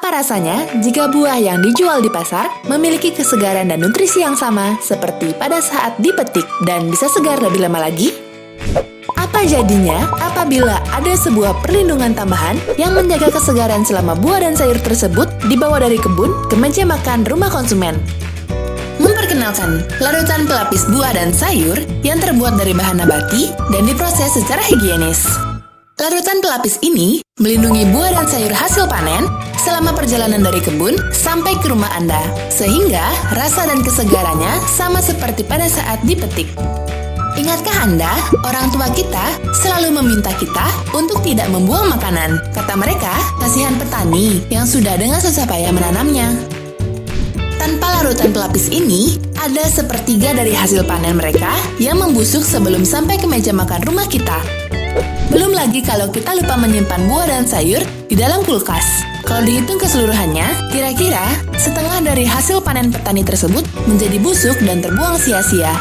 Apa rasanya jika buah yang dijual di pasar memiliki kesegaran dan nutrisi yang sama seperti pada saat dipetik dan bisa segar lebih lama lagi? Apa jadinya apabila ada sebuah perlindungan tambahan yang menjaga kesegaran selama buah dan sayur tersebut dibawa dari kebun ke meja makan rumah konsumen? Memperkenalkan larutan pelapis buah dan sayur yang terbuat dari bahan nabati dan diproses secara higienis. Larutan pelapis ini melindungi buah dan sayur hasil panen selama perjalanan dari kebun sampai ke rumah Anda, sehingga rasa dan kesegarannya sama seperti pada saat dipetik. Ingatkah Anda, orang tua kita selalu meminta kita untuk tidak membuang makanan? Kata mereka, kasihan petani yang sudah dengan susah payah menanamnya. Tanpa larutan pelapis ini, ada sepertiga dari hasil panen mereka yang membusuk sebelum sampai ke meja makan rumah kita. Belum lagi kalau kita lupa menyimpan buah dan sayur di dalam kulkas. Kalau dihitung keseluruhannya, kira-kira setengah dari hasil panen petani tersebut menjadi busuk dan terbuang sia-sia.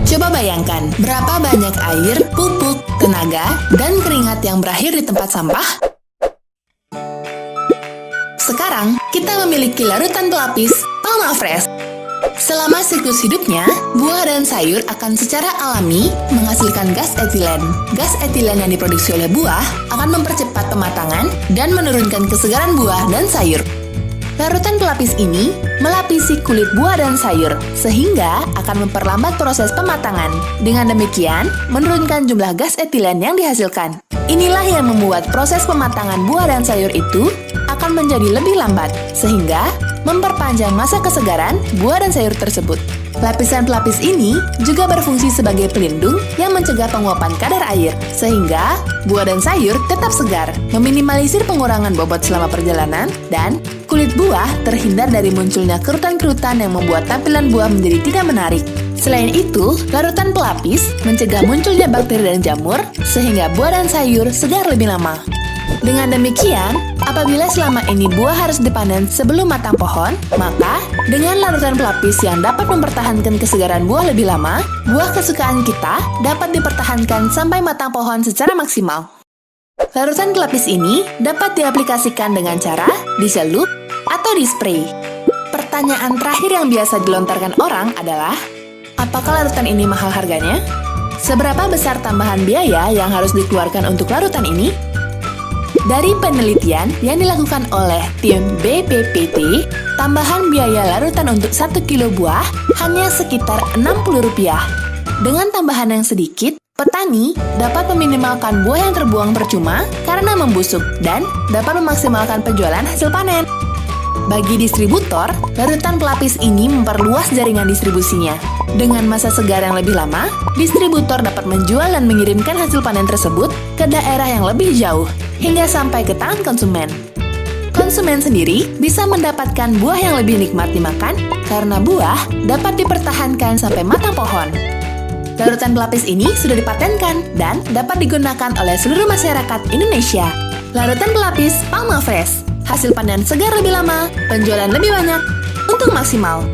Coba bayangkan, berapa banyak air, pupuk, tenaga, dan keringat yang berakhir di tempat sampah? Sekarang, kita memiliki larutan pelapis Palma Fresh. Selama siklus hidupnya, buah dan sayur akan secara alami menghasilkan gas etilen. Gas etilen yang diproduksi oleh buah akan mempercepat pematangan dan menurunkan kesegaran buah dan sayur. Larutan pelapis ini melapisi kulit buah dan sayur, sehingga akan memperlambat proses pematangan. Dengan demikian, menurunkan jumlah gas etilen yang dihasilkan. Inilah yang membuat proses pematangan buah dan sayur itu akan menjadi lebih lambat, sehingga memperpanjang masa kesegaran buah dan sayur tersebut. Lapisan pelapis ini juga berfungsi sebagai pelindung yang mencegah penguapan kadar air, sehingga buah dan sayur tetap segar, meminimalisir pengurangan bobot selama perjalanan, dan kulit buah terhindar dari munculnya kerutan-kerutan yang membuat tampilan buah menjadi tidak menarik. Selain itu, larutan pelapis mencegah munculnya bakteri dan jamur, sehingga buah dan sayur segar lebih lama. Dengan demikian, apabila selama ini buah harus dipanen sebelum matang pohon, maka dengan larutan pelapis yang dapat mempertahankan kesegaran buah lebih lama, buah kesukaan kita dapat dipertahankan sampai matang pohon secara maksimal. Larutan pelapis ini dapat diaplikasikan dengan cara dicelup atau dispray. Pertanyaan terakhir yang biasa dilontarkan orang adalah, apakah larutan ini mahal harganya? Seberapa besar tambahan biaya yang harus dikeluarkan untuk larutan ini? Dari penelitian yang dilakukan oleh tim BPPT, tambahan biaya larutan untuk 1 kilo buah hanya sekitar Rp60. Dengan tambahan yang sedikit, petani dapat meminimalkan buah yang terbuang percuma karena membusuk dan dapat memaksimalkan penjualan hasil panen. Bagi distributor, larutan pelapis ini memperluas jaringan distribusinya. Dengan masa segar yang lebih lama, distributor dapat menjual dan mengirimkan hasil panen tersebut ke daerah yang lebih jauh, hingga sampai ke tangan konsumen. Konsumen sendiri bisa mendapatkan buah yang lebih nikmat dimakan karena buah dapat dipertahankan sampai matang pohon. Larutan pelapis ini sudah dipatenkan dan dapat digunakan oleh seluruh masyarakat Indonesia. Larutan pelapis Palma Fresh. Hasil panen segar lebih lama, penjualan lebih banyak, untung maksimal.